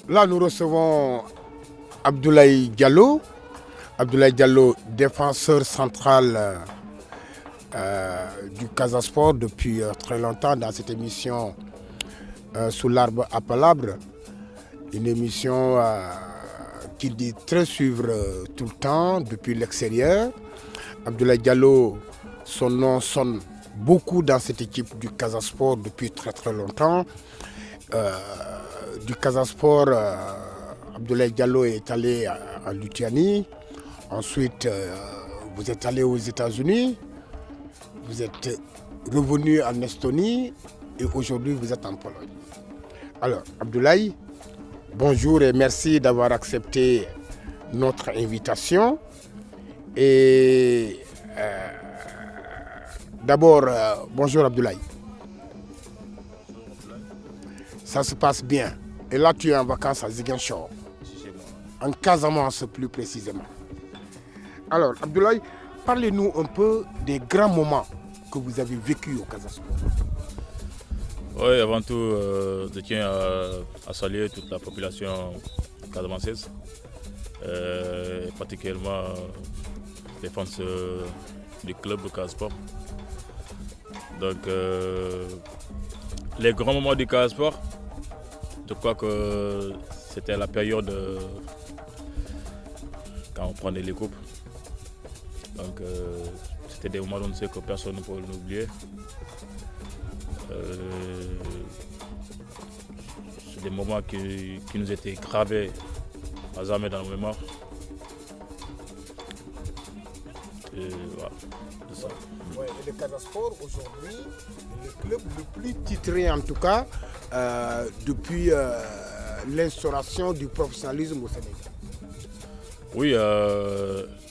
Là, nous recevons Abdoulaye Diallo. Abdoulaye Diallo, défenseur central du Casa Sport depuis très longtemps dans cette émission Sous l'arbre à palabres. Une émission qu'il dit très suivre tout le temps depuis l'extérieur. Abdoulaye Diallo, son nom sonne beaucoup dans cette équipe du Casa Sport depuis très très longtemps. Du Casa Sport, Abdoulaye Diallo est allé en Lituanie. Ensuite, vous êtes allé aux États-Unis. Vous êtes revenu en Estonie et aujourd'hui vous êtes en Pologne. Alors, Abdoulaye, bonjour et merci d'avoir accepté notre invitation. Et d'abord, bonjour Abdoulaye. Ça se passe bien. Et là, tu es en vacances à Ziguinchor, en Casamance plus précisément. Alors, Abdoulaye, parlez-nous un peu des grands moments que vous avez vécus au Casa Sport. Oui, avant tout, je tiens à saluer toute la population casamançaise, particulièrement les fans du club de Casa Sport. Donc, les grands moments du Casa Sport, je crois que c'était la période quand on prenait les coupes. Donc c'était des moments dont on sait que personne ne peut l'oublier. C'est des moments qui nous étaient gravés à jamais dans la mémoire. Et voilà, c'est ça. Ouais, et le Casa Sport aujourd'hui est le club le plus titré en tout cas depuis l'instauration du professionnalisme au Sénégal. Oui,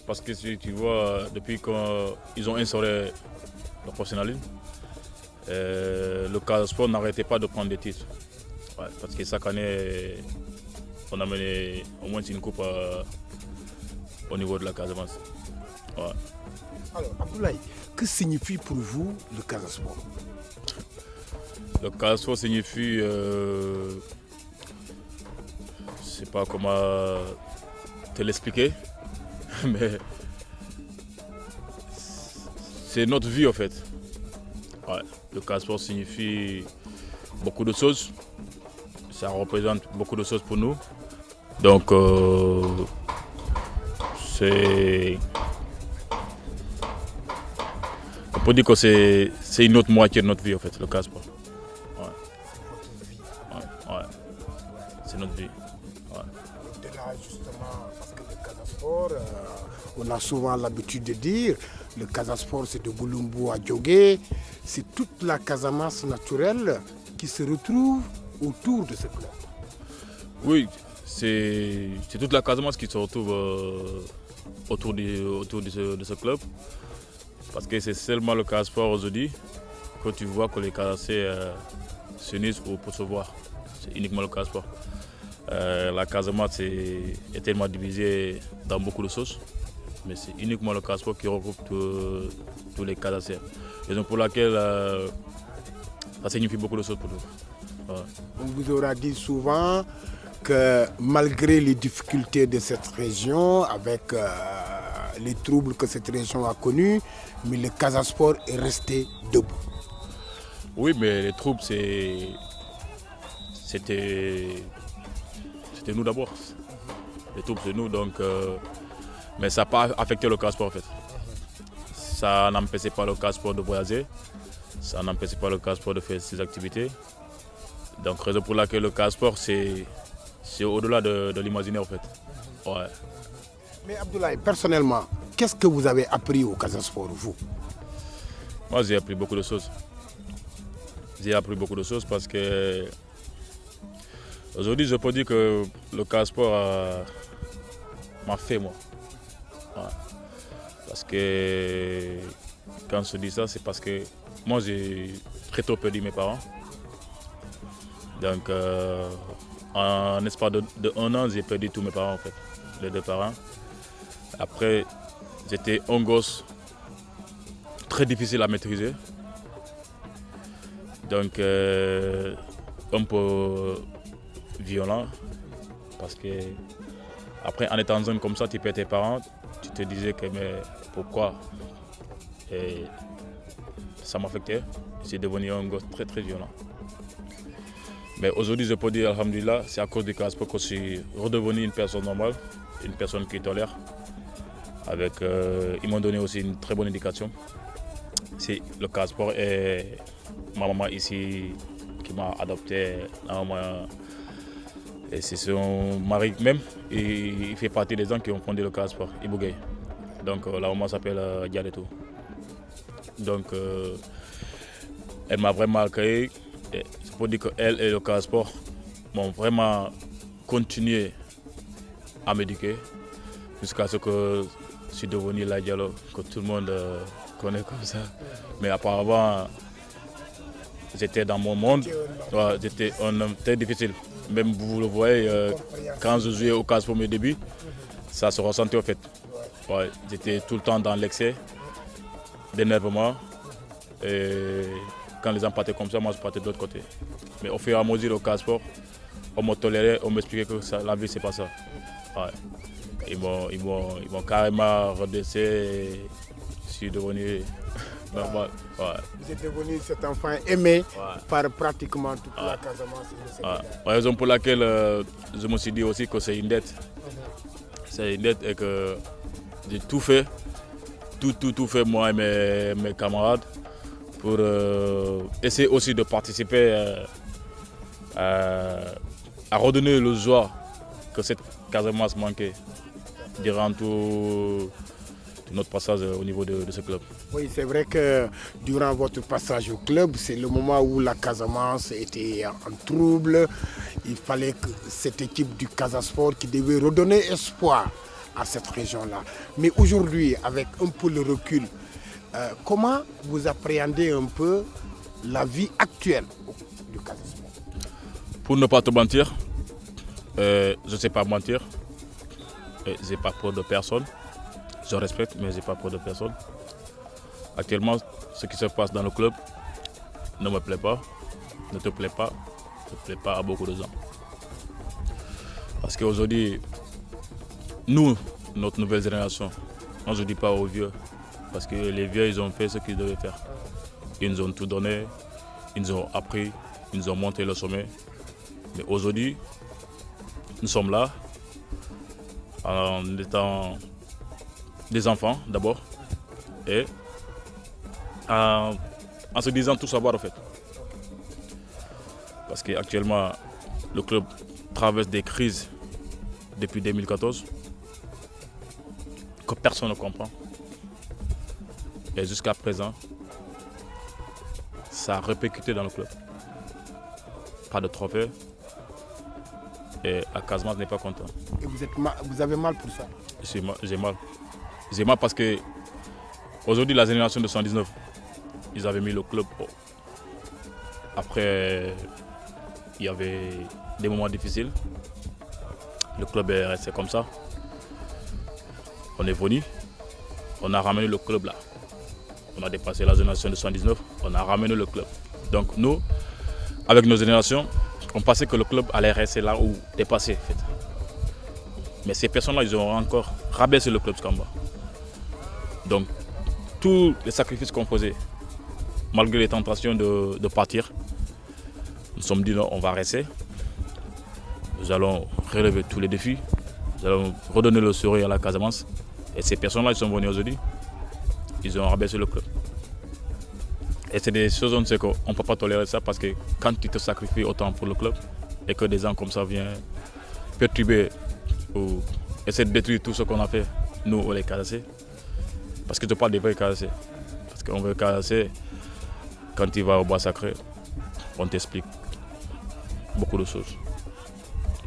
parce que si tu vois, depuis qu'ils ont instauré le professionnalisme, le Casa Sport n'arrêtait pas de prendre des titres. Ouais, parce que chaque année, on a mené au moins une coupe au niveau de la Casamance. Ouais. Alors, Abdoulaye, que signifie pour vous le Casa Sport? Le Casa Sport signifie, je ne sais pas comment te l'expliquer, mais c'est notre vie en fait. Ouais, le Casa Sport signifie beaucoup de choses, ça représente beaucoup de choses pour nous. Donc c'est... On peut dire que c'est une autre moitié de notre vie en fait, le Casa Sport. Ouais. C'est notre vie. Ouais. Au-delà justement, parce que le Casa Sport, on a souvent l'habitude de dire, le Casa Sport c'est de Gouloumbou à Djogé, c'est toute la Casamance naturelle qui se retrouve autour de ce club. Oui, c'est toute la Casamance qui se retrouve autour de ce club. Parce que c'est seulement le Casa Sport aujourd'hui que tu vois que les Casamançais s'unissent pour se voir. C'est uniquement le Casa Sport. La Casamance est tellement divisée dans beaucoup de choses, mais c'est uniquement le Casa Sport qui regroupe tous les Casamançais. Raison pour laquelle ça signifie beaucoup de choses pour nous. Ouais. On vous aura dit souvent que malgré les difficultés de cette région, avec les troubles que cette région a connus, mais le Casa Sport est resté debout. Oui, mais les troubles, c'était nous d'abord. Les troubles, c'est nous. Donc, Mais ça n'a pas affecté le Casa Sport en fait. Ça n'empêchait pas le Casa Sport de voyager, ça n'empêchait pas le Casa Sport de faire ses activités. Donc raison pour laquelle le Casa Sport c'est au-delà de l'imaginaire en fait. Ouais. Mais Abdoulaye, personnellement, qu'est-ce que vous avez appris au Casa Sport, vous? Moi j'ai appris beaucoup de choses. J'ai appris beaucoup de choses parce que aujourd'hui je peux dire que le Casa Sport m'a fait moi. Ouais. Parce que quand je dis ça, c'est parce que moi j'ai très tôt perdu mes parents. Donc en espace de 1 an, j'ai perdu tous mes parents en fait, les 2 parents. Après, j'étais un gosse très difficile à maîtriser. Donc un peu violent. Parce que après, en étant jeune comme ça, tu perds tes parents, tu te disais que mais pourquoi? Et ça m'affectait. J'ai devenu un gosse très très violent. Mais aujourd'hui, je peux dire, alhamdoulilah, c'est à cause du Casa Sport que je suis redevenu une personne normale, une personne qui tolère. Ils m'ont donné aussi une très bonne éducation. C'est le Casa Sport et ma maman ici qui m'a adopté. Et c'est son mari même, et il fait partie des gens qui ont fondé le Casa Sport, Ibou Gueye. Donc la maman s'appelle Diadeto. Donc elle m'a vraiment accueilli. Et je peux dire qu'elle et le Casa Sport m'ont vraiment continué à m'éduquer jusqu'à ce que je suis devenu la Diallo, que tout le monde connaît comme ça. Mais auparavant, j'étais dans mon monde, j'étais un homme très difficile. Même vous le voyez, quand je jouais au Casa Sport mes débuts, ça se ressentait en fait. Ouais, j'étais tout le temps dans l'excès d'énervement. Et quand les gens partaient comme ça, moi je partais de l'autre côté. Mais au fur et à mesure au Casa Sport, on me tolérait, on m'expliquait que la vie c'est pas ça. Ouais. Ils m'ont carrément redressé et je suis devenu normal. Ouais. Vous êtes devenu cet enfant aimé par pratiquement toute la Casamance. La raison pour laquelle je me suis dit aussi que c'est une dette. C'est une dette et que j'ai tout fait, tout fait moi et mes camarades pour essayer aussi de participer à redonner le joie que cette Casamance manquait durant tout notre passage au niveau de ce club. Oui, c'est vrai que durant votre passage au club, c'est le moment où la Casamance était en trouble. Il fallait que cette équipe du Casa Sport qui devait redonner espoir à cette région-là. Mais aujourd'hui, avec un peu le recul, comment vous appréhendez un peu la vie actuelle du Casa Sport? Pour ne pas te mentir, je ne sais pas mentir. Je n'ai pas peur de personne. Je respecte, mais je n'ai pas peur de personne. Actuellement, ce qui se passe dans le club ne me plaît pas, ne te plaît pas, ne plaît pas à beaucoup de gens. Parce qu'aujourd'hui, nous, notre nouvelle génération, moi je ne dis pas aux vieux, parce que les vieux, ils ont fait ce qu'ils devaient faire. Ils nous ont tout donné, ils nous ont appris, ils nous ont monté le sommet. Mais aujourd'hui, nous sommes là, en étant des enfants d'abord, et en se disant tout savoir en fait. Parce qu'actuellement, le club traverse des crises depuis 2014 que personne ne comprend. Et jusqu'à présent, ça a répercuté dans le club. Pas de trophée. Et la Casamance n'est pas content. Et vous avez mal pour ça? J'ai mal. J'ai mal parce que aujourd'hui, la génération de 119, ils avaient mis le club haut. Après, il y avait des moments difficiles. Le club est resté comme ça. On est venu, on a ramené le club là. On a dépassé la génération de 119, on a ramené le club. Donc nous, avec nos générations, on pensait que le club allait rester là ou dépasser. En fait. Mais ces personnes-là, ils ont encore rabaissé le club Scamba. Donc, tous les sacrifices qu'on faisait, malgré les tentations de partir, nous nous sommes dit non, on va rester. Nous allons relever tous les défis. Nous allons redonner le sourire à la Casamance. Et ces personnes-là, ils sont venus aujourd'hui, ils ont rabaissé le club. Et c'est des choses, on sait qu'on ne peut pas tolérer ça parce que quand tu te sacrifies autant pour le club et que des gens comme ça viennent perturber ou essayer de détruire tout ce qu'on a fait, nous, on les casser. Parce que je parle des vrais casser. Parce qu'on veut casser, quand tu vas au bois sacré, on t'explique beaucoup de choses.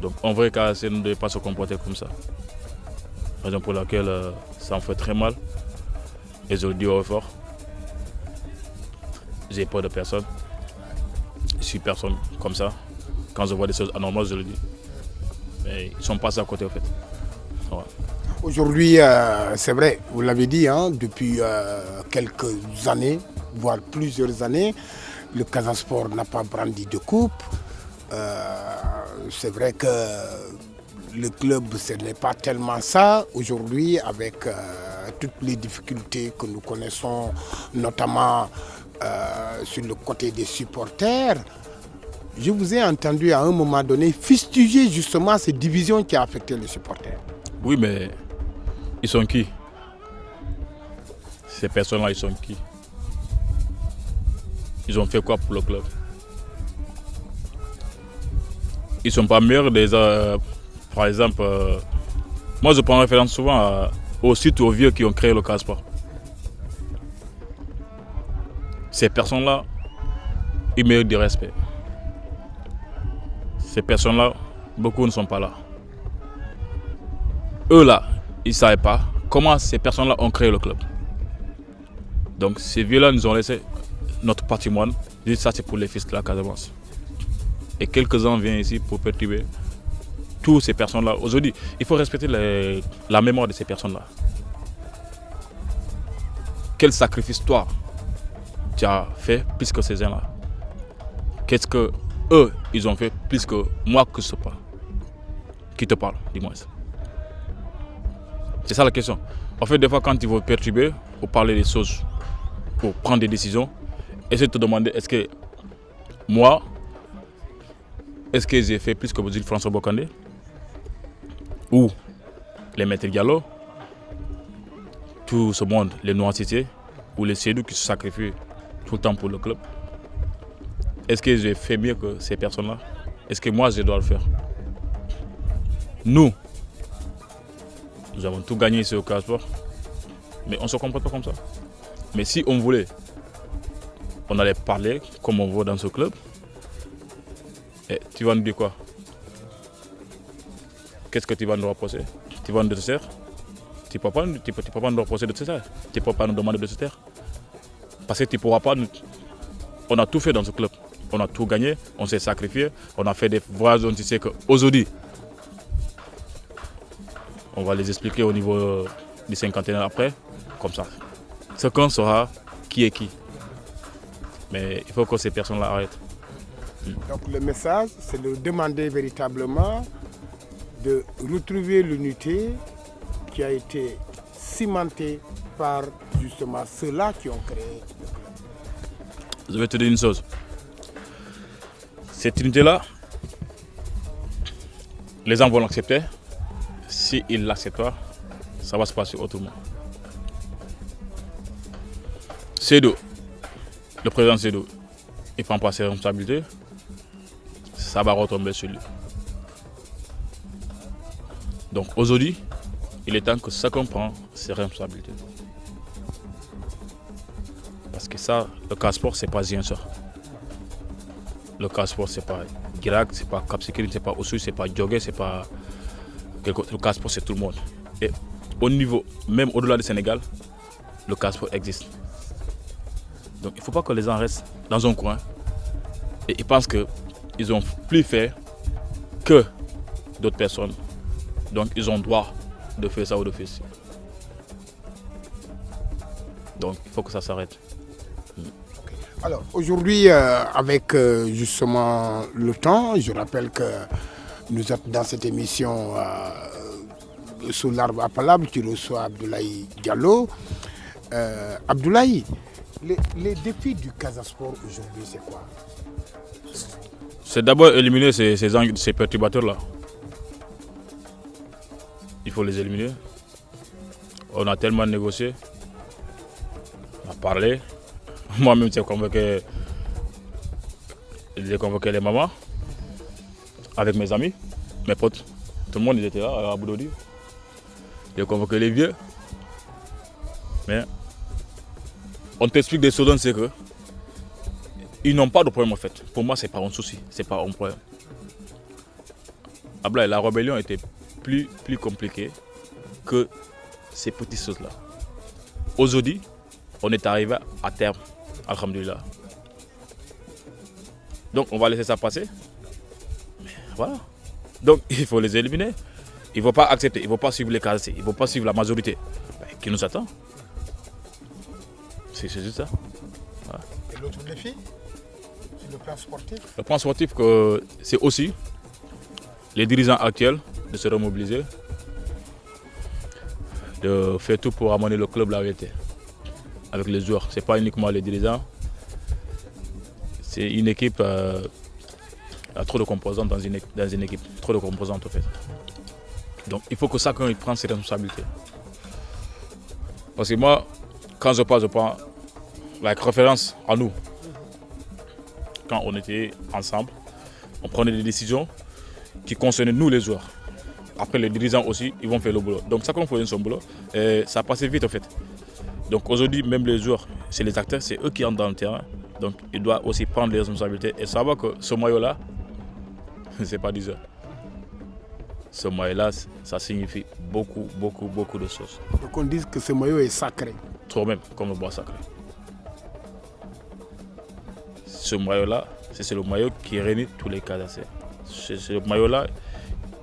Donc on veut casser, ne devait pas se comporter comme ça. Raison pour laquelle ça me fait très mal. Et je le dis au fort. J'ai peur de personne. Je suis personne comme ça. Quand je vois des choses anormales, je le dis. Mais ils sont passés à côté en fait. Ouais. Aujourd'hui, c'est vrai, vous l'avez dit, hein, depuis quelques années, voire plusieurs années, le Casa Sport n'a pas brandi de coupe. C'est vrai que le club, ce n'est pas tellement ça aujourd'hui, avec toutes les difficultés que nous connaissons, notamment sur le côté des supporters. Je vous ai entendu à un moment donné fustiger justement ces divisions qui ont affecté les supporters. Oui, mais ils sont qui? Ces personnes-là, ils sont qui? Ils ont fait quoi pour le club? Ils ne sont pas meilleurs des... par exemple, moi je prends référence souvent aux sites aux vieux qui ont créé le Casa Sport. Ces personnes-là, ils méritent du respect. Ces personnes-là, beaucoup ne sont pas là. Eux là, ils ne savaient pas comment ces personnes-là ont créé le club. Donc ces vieux-là nous ont laissé notre patrimoine. Ils disent ça c'est pour les fils de la Casamance. Et quelques-uns viennent ici pour perturber toutes ces personnes-là. Aujourd'hui, il faut respecter la mémoire de ces personnes-là. Quel sacrifice toi tu as fait plus que ces gens-là? Qu'est-ce que eux, ils ont fait plus que moi que ce pas? Qui te parle, dis-moi. C'est ça la question. En fait, des fois, quand ils vont perturber ou parler des choses, ou prendre des décisions, essaie de te demander, est-ce que moi, est-ce que j'ai fait plus que vous dites François Bocandé? Ou les Maîtres Diallo, tout ce monde, les Noirs Cité, ou les Sédou qui se sacrifient tout le temps pour le club? Est-ce que j'ai fait mieux que ces personnes-là? Est-ce que moi, je dois le faire? Nous avons tout gagné ici au Casa Sport, mais on ne se comporte pas comme ça. Mais si on voulait, on allait parler comme on veut dans ce club. Et tu vas nous dire quoi? Qu'est-ce que tu vas nous reprocher? Tu vas nous taire? Tu ne peux pas nous reprocher de se taire. Tu ne peux pas nous demander de se taire. Parce que tu ne pourras pas nous... On a tout fait dans ce club. On a tout gagné, on s'est sacrifié, on a fait des voyages dont tu sais qu'aujourd'hui, on va les expliquer au niveau du cinquantenaire après, comme ça. Chacun saura qui est qui. Mais il faut que ces personnes-là arrêtent. Donc le message, c'est de demander véritablement de retrouver l'unité qui a été cimentée par justement ceux-là qui ont créé le club. Je vais te dire une chose. Cette unité-là, les gens vont l'accepter. S'ils l'acceptent pas, ça va se passer autrement. Sédou, le président Sédou, il ne prend pas ses responsabilités, ça va retomber sur lui. Donc aujourd'hui, il est temps que chacun prend ses responsabilités. Parce que ça, le Casa Sport, c'est pas rien ça. Le Casa Sport, c'est pas Guirac, c'est pas Cap Skirring, c'est pas Oussouye, c'est pas Djogé, c'est pas... Le Casa Sport, c'est tout le monde. Et au niveau, même au-delà du Sénégal, le Casa Sport existe. Donc il ne faut pas que les gens restent dans un coin et ils pensent qu'ils ont plus fait que d'autres personnes. Donc ils ont droit de faire ça ou de faire ça. Donc il faut que ça s'arrête. Alors aujourd'hui, avec justement le temps, je rappelle que nous êtes dans cette émission sous l'arbre à palabre qui reçoit Abdoulaye Diallo. Abdoulaye, les défis du Casa Sport aujourd'hui, c'est quoi? C'est d'abord éliminer ces perturbateurs-là. Il faut les éliminer. On a tellement négocié, on a parlé. Moi-même, j'ai convoqué les mamans avec mes amis, mes potes. Tout le monde était là à Abu Dhabi. J'ai convoqué les vieux. Mais on t'explique des choses, c'est que ils n'ont pas de problème en fait. Pour moi, c'est pas un souci, c'est pas un problème. Ablaye, la rébellion était plus compliquée que ces petites choses-là. Aujourd'hui, on est arrivé à terme, alhamdoulilah. Donc on va laisser ça passer. Mais voilà. Donc il faut les éliminer. Il ne faut pas accepter, il ne faut pas suivre les cases, il ne faut pas suivre la majorité. Ben, qui nous attend? C'est juste ça. Voilà. Et l'autre défi, sur le plan sportif? Le plan sportif, c'est aussi les dirigeants actuels de se remobiliser, de faire tout pour amener le club là où il était, avec les joueurs. Ce n'est pas uniquement les dirigeants, c'est une équipe, il y a trop de composantes dans une équipe, trop de composantes en fait. Donc il faut que chacun prenne ses responsabilités. Parce que moi, quand je prends like, référence à nous. Quand on était ensemble, on prenait des décisions qui concernaient nous les joueurs. Après les dirigeants aussi, ils vont faire le boulot. Donc chacun faisait son boulot et ça passait vite en fait. Donc aujourd'hui, même les joueurs, c'est les acteurs, c'est eux qui entrent dans le terrain. Donc ils doivent aussi prendre les responsabilités et savoir que ce maillot-là, c'est pas 10 heures. Ce maillot-là, ça signifie beaucoup de choses. Donc on dit que ce maillot est sacré. Trop même, comme le bois sacré. Ce maillot-là, c'est le maillot qui réunit tous les Casacés. C'est ce maillot-là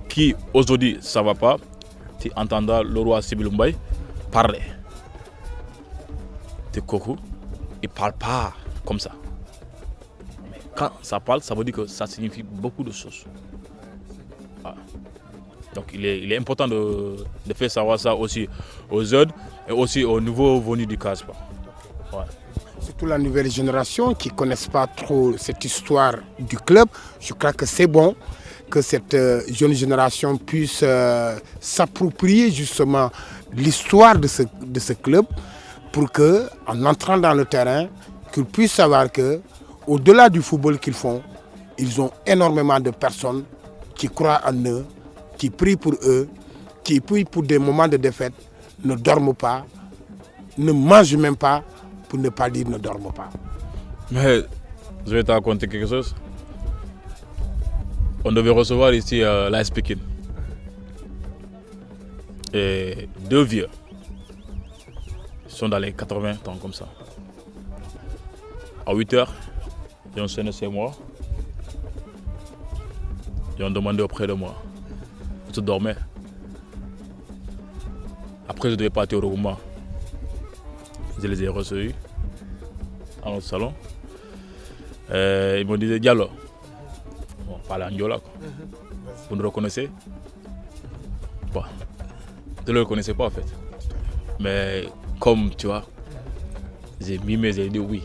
qui, aujourd'hui, ça ne va pas. Tu entendras le roi Sibyl Mbaye parler. De Kokou, il ne parle pas comme ça. Mais quand ça parle, ça veut dire que ça signifie beaucoup de choses. Voilà. Donc il est important de faire savoir ça aussi aux jeunes et aussi aux nouveaux venus du CASPA. Ouais. Surtout la nouvelle génération qui ne connaissent pas trop cette histoire du club. Je crois que c'est bon que cette jeune génération puisse s'approprier justement l'histoire de ce club pour qu'en entrant dans le terrain, qu'ils puissent savoir qu'au-delà du football qu'ils font, ils ont énormément de personnes qui croient en eux, qui prient pour eux, qui prient pour des moments de défaite, ne dorment pas, ne mangent même pas, pour ne pas dire ne dorment pas. Mais je vais te raconter quelque chose. On devait recevoir ici l'AS Pikine. Et deux vieux. Ils sont dans les 80 ans comme ça. À 8 h, ils ont sonné chez moi. Ils ont demandé auprès de moi. Je dormais. Après, je devais partir au Roumain. Je les ai reçus dans notre salon. Ils m'ont dit Diallo. On parle en Diola. Vous nous reconnaissez? Bon. Je ne le connaissais pas en fait. Mais comme tu vois, j'ai mimé, j'ai dit oui.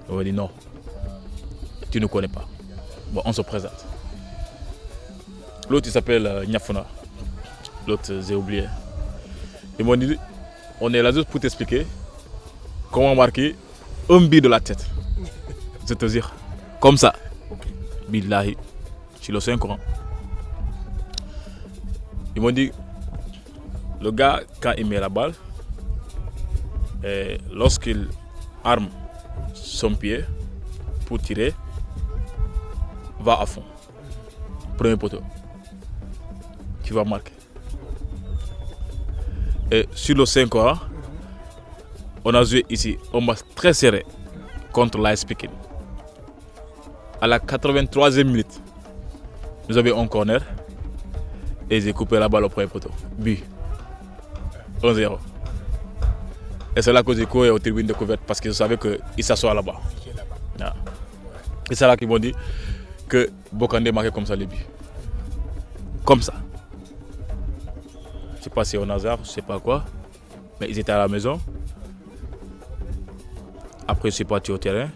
On m'a dit non. Tu ne connais pas. Bon, on se présente. L'autre il s'appelle Nyafuna. L'autre j'ai oublié. Ils m'ont dit on est là juste pour t'expliquer comment marquer un but de la tête. Je te dire. Comme ça. Billahi. Je le sais encore. Ils m'ont dit le gars, quand il met la balle, lorsqu'il arme son pied pour tirer, va à fond. Premier poteau. Tu vas marquer. Et sur le 5 ans, on a joué ici un match très serré contre l'AS Pikine. À la 83e minute, nous avions un corner et j'ai coupé la balle au premier poteau. But. 1-0. Et c'est là que j'ai couru aux tribunes de couverture parce que je savais qu'il s'assoit là-bas. Yeah. Et c'est là qu'ils m'ont dit que Bokandé marquait comme ça les buts. Comme ça. Je ne sais pas si c'est au hasard, je ne sais pas quoi. Mais ils étaient à la maison. Après, je suis parti au terrain.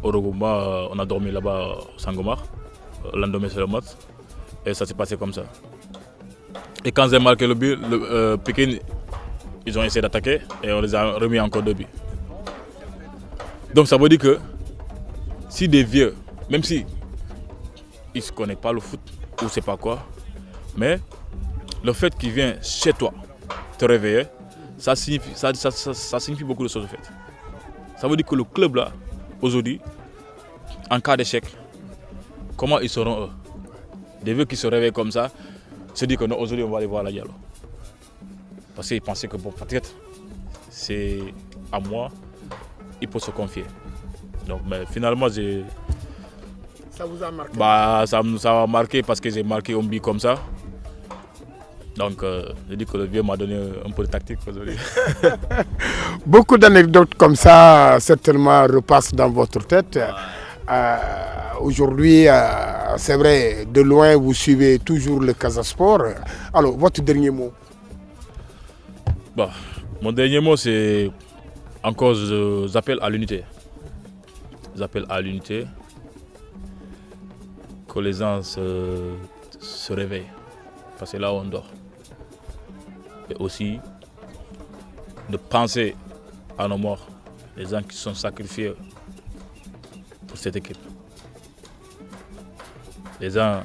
Au Rogoma, on a dormi là-bas au Sangomar. Le lendemain, c'est le match. Et ça s'est passé comme ça. Et quand j'ai marqué le but, Pikine, ils ont essayé d'attaquer et on les a remis encore 2 buts. Donc ça veut dire que si des vieux, même si ils ne connaissent pas le foot ou c'est pas quoi, mais le fait qu'ils viennent chez toi te réveiller, ça signifie beaucoup de choses en fait. Ça veut dire que le club là, aujourd'hui, en cas d'échec, comment ils seront eux? Des vieux qui se réveillent comme ça, se disent qu'aujourd'hui on va aller voir la Diallo. Parce qu'ils pensaient que bon, peut-être c'est à moi, il peut se confier. Donc mais finalement ça vous a marqué? Ça m'a marqué parce que j'ai marqué un but comme ça. Donc je dis que le vieux m'a donné un peu de tactique aujourd'hui. Beaucoup d'anecdotes comme ça certainement repassent dans votre tête. Aujourd'hui, c'est vrai, de loin vous suivez toujours le Casa Sport. Alors, votre dernier mot? Bon, mon dernier mot, c'est encore, j'appelle à l'unité. J'appelle à l'unité, que les gens se réveillent, parce que là on dort. Et aussi de penser à nos morts, les gens qui sont sacrifiés pour cette équipe. Les gens,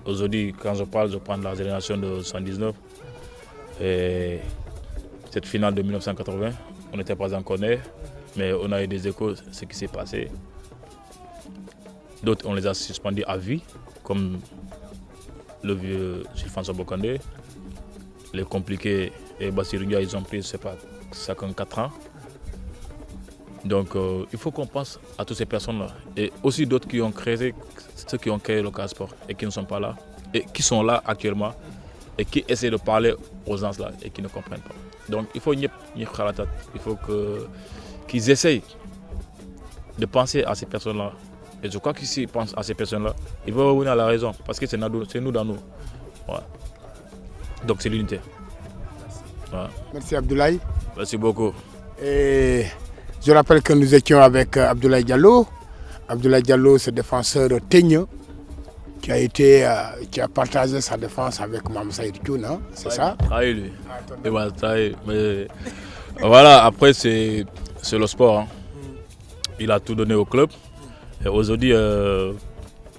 aujourd'hui, quand je prends de la génération de 79, et cette finale de 1980, on n'était pas encore nés, mais on a eu des échos de ce qui s'est passé. D'autres, on les a suspendus à vie, comme le vieux Sylvain Bokandé. Les compliqués et Bassirou Ndiaye, ils ont pris, je ne sais pas, 54 ans. Donc il faut qu'on pense à toutes ces personnes-là. Et aussi d'autres qui ont créé, ceux qui ont créé le Casa Sport et qui ne sont pas là, et qui sont là actuellement, et qui essaient de parler aux gens là et qui ne comprennent pas. Donc il faut qu'ils essayent de penser à ces personnes-là. Et je crois que s'ils pensent à ces personnes-là, ils vont revenir à la raison, parce que c'est nous dans nous. Ouais. Donc c'est l'unité. Ouais. Merci Abdoulaye. Merci beaucoup. Et je rappelle que nous étions avec Abdoulaye Diallo. Abdoulaye Diallo, c'est défenseur teigneux qui a partagé sa défense avec Mme Saïd Thioune, hein, c'est ça? Trahi lui. Il m'a trahi. Mais voilà, après c'est le sport. Hein. Il a tout donné au club. Et aujourd'hui,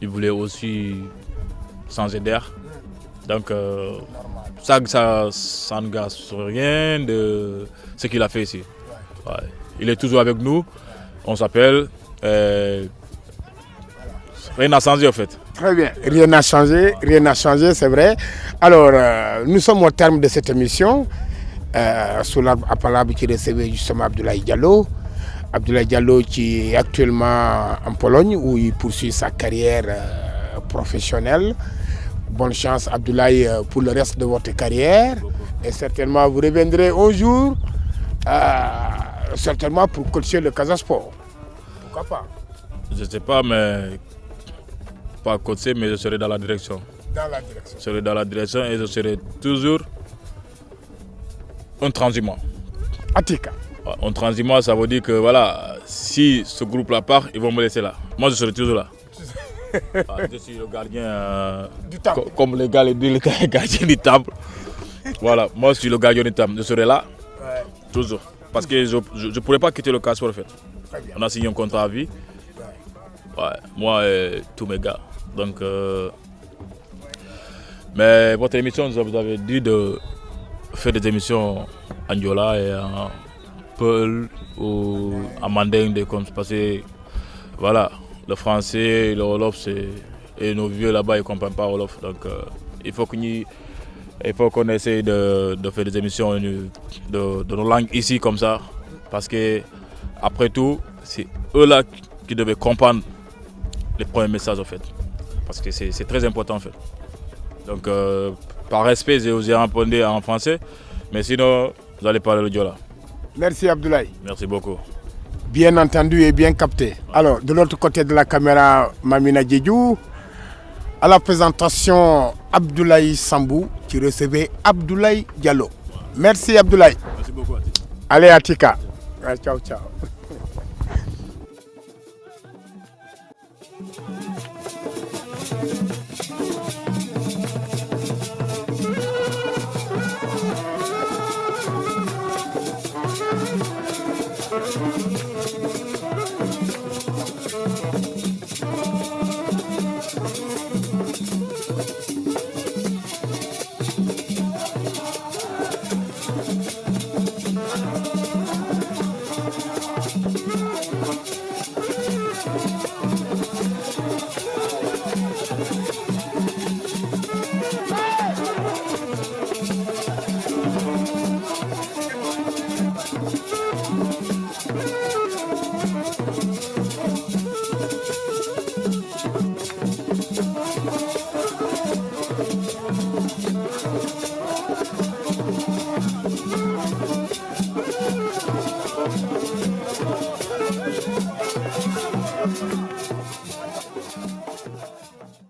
il voulait aussi changer d'air. Donc ça ne gâche rien de ce qu'il a fait ici. Ouais. Il est toujours avec nous, on s'appelle. Rien n'a changé en fait. Très bien, rien n'a changé, c'est vrai. Alors, nous sommes au terme de cette émission, sous l'arbre à palabre qui recevait justement Abdoulaye Diallo. Abdoulaye Diallo qui est actuellement en Pologne où il poursuit sa carrière professionnelle. Bonne chance Abdoulaye pour le reste de votre carrière. Et certainement vous reviendrez un jour, certainement pour coacher le Casa Sport. Pourquoi pas? Je ne sais pas, mais pas coacher, mais je serai dans la direction. Dans la direction. Je serai dans la direction et je serai toujours un transhumant. Atika. Un transhumant, ça veut dire que voilà, si ce groupe-là part, ils vont me laisser là. Moi, je serai toujours là. Je suis le gardien du temple. Comme les gars le disent, le gardien du temple. Voilà, moi je suis le gardien du temple. Je serai là, toujours. Parce que je ne pourrais pas quitter le Casa Sport en fait. On a signé un contrat à vie. Ouais, moi et tous mes gars. Donc, mais votre émission, vous avez dit de faire des émissions en Diola et en Peul ou en Mandingue, parce que voilà, le français, le Wolof, et nos vieux là-bas, ils ne comprennent pas Wolof. Donc il faut qu'on essaye de faire des émissions de nos langues ici comme ça. Parce que après tout, c'est eux là qui devaient comprendre les premiers messages en fait. Parce que c'est très important en fait. Donc par respect, je vous ai répondu en français. Mais sinon, vous allez parler le Diola. Merci Abdoulaye. Merci beaucoup. Bien entendu et bien capté. Alors, de l'autre côté de la caméra, Mamina Djedjou. À la présentation, Abdoulaye Sambou qui recevait Abdoulaye Diallo. Merci Abdoulaye. Merci beaucoup. Allez Atika. Ciao, ciao.